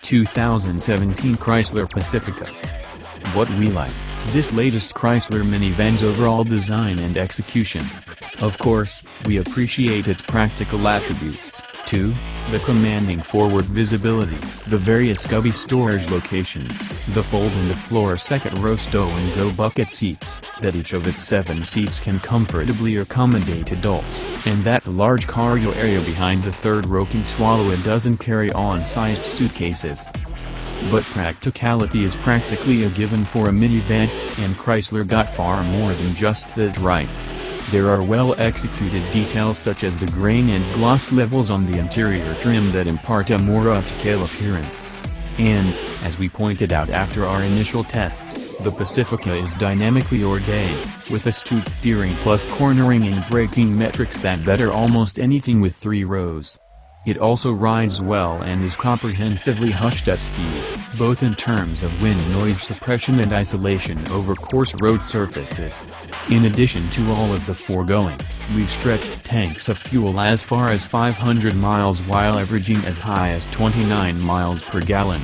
2017 Chrysler Pacifica. What we like, this latest Chrysler minivan's overall design and execution. Of course, we appreciate its practical attributes, too, the commanding forward visibility, the various cubby storage locations, the fold-into-floor second-row stow and go bucket seats, that each of its 7 seats can comfortably accommodate adults, and that the large cargo area behind the third row can swallow a dozen carry-on sized suitcases. But practicality is practically a given for a minivan, and Chrysler got far more than just that right. There are well-executed details such as the grain and gloss levels on the interior trim that impart a more upscale appearance. And, as we pointed out after our initial test, the Pacifica is dynamically ordained, with astute steering plus cornering and braking metrics that better almost anything with 3 rows. It also rides well and is comprehensively hushed at speed, both in terms of wind noise suppression and isolation over coarse road surfaces. In addition to all of the foregoing, we've stretched tanks of fuel as far as 500 miles while averaging as high as 29 miles per gallon.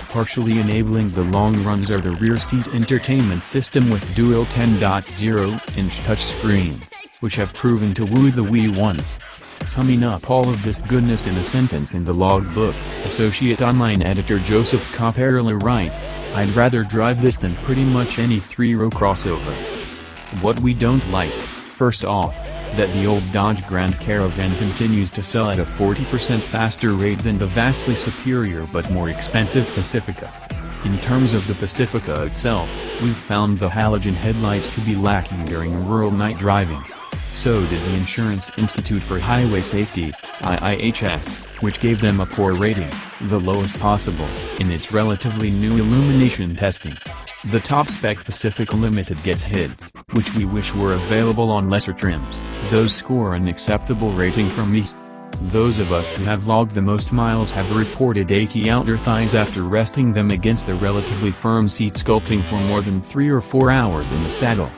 Partially enabling the long runs are the rear seat entertainment system with dual 10.0-inch touchscreens, which have proven to woo the wee ones. Summing up all of this goodness in a sentence in the logbook, Associate Online Editor Joseph Copperla writes, "I'd rather drive this than pretty much any 3-row crossover." What we don't like, first off, that the old Dodge Grand Caravan continues to sell at a 40% faster rate than the vastly superior but more expensive Pacifica. In terms of the Pacifica itself, we've found the halogen headlights to be lacking during rural night driving. So did the Insurance Institute for Highway Safety, IIHS, which gave them a poor rating, the lowest possible, in its relatively new illumination testing. The top-spec Pacifica Limited gets hits, which we wish were available on lesser trims. Those score an acceptable rating from me. Those of us who have logged the most miles have reported achy outer thighs after resting them against the relatively firm seat sculpting for more than 3 or 4 hours in the saddle.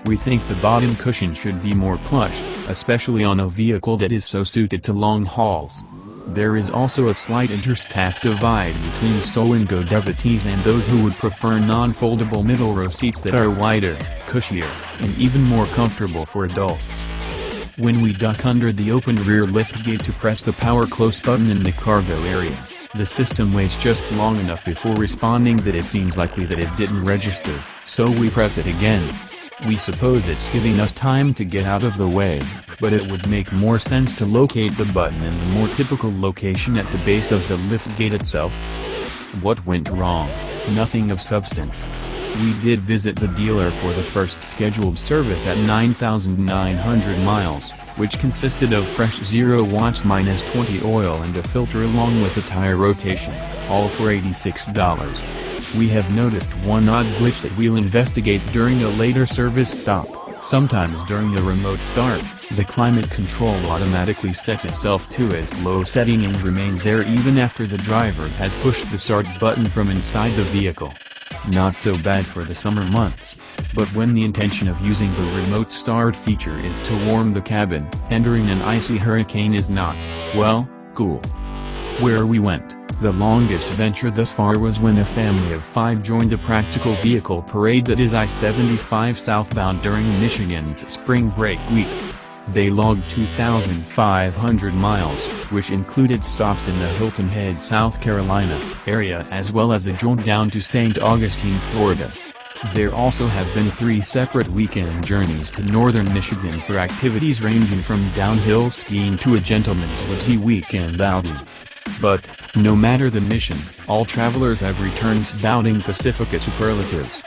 We think the bottom cushion should be more plush, especially on a vehicle that is so suited to long hauls. There is also a slight interstack divide between stow-and-go devotees and those who would prefer non-foldable middle-row seats that are wider, cushier, and even more comfortable for adults. When we duck under the open rear liftgate to press the power close button in the cargo area, the system waits just long enough before responding that it seems likely that it didn't register, so we press it again. We suppose it's giving us time to get out of the way, but it would make more sense to locate the button in the more typical location at the base of the liftgate itself. What went wrong? Nothing of substance. We did visit the dealer for the first scheduled service at 9,900 miles, which consisted of fresh 0 watts -20 oil and a filter along with a tire rotation, all for $86. We have noticed one odd glitch that we'll investigate during a later service stop. Sometimes during a remote start, the climate control automatically sets itself to its low setting and remains there even after the driver has pushed the start button from inside the vehicle. Not so bad for the summer months. But when the intention of using the remote start feature is to warm the cabin, entering an icy hurricane is not, well, cool. Where we went, the longest venture thus far was when a family of 5 joined a practical vehicle parade that is I-75 southbound during Michigan's spring break week. They logged 2,500 miles, which included stops in the Hilton Head, South Carolina, area as well as a jaunt down to St. Augustine, Florida. There also have been 3 separate weekend journeys to northern Michigan for activities ranging from downhill skiing to a gentleman's woodsy weekend outing. But, no matter the mission, all travelers have returned spouting Pacifica superlatives.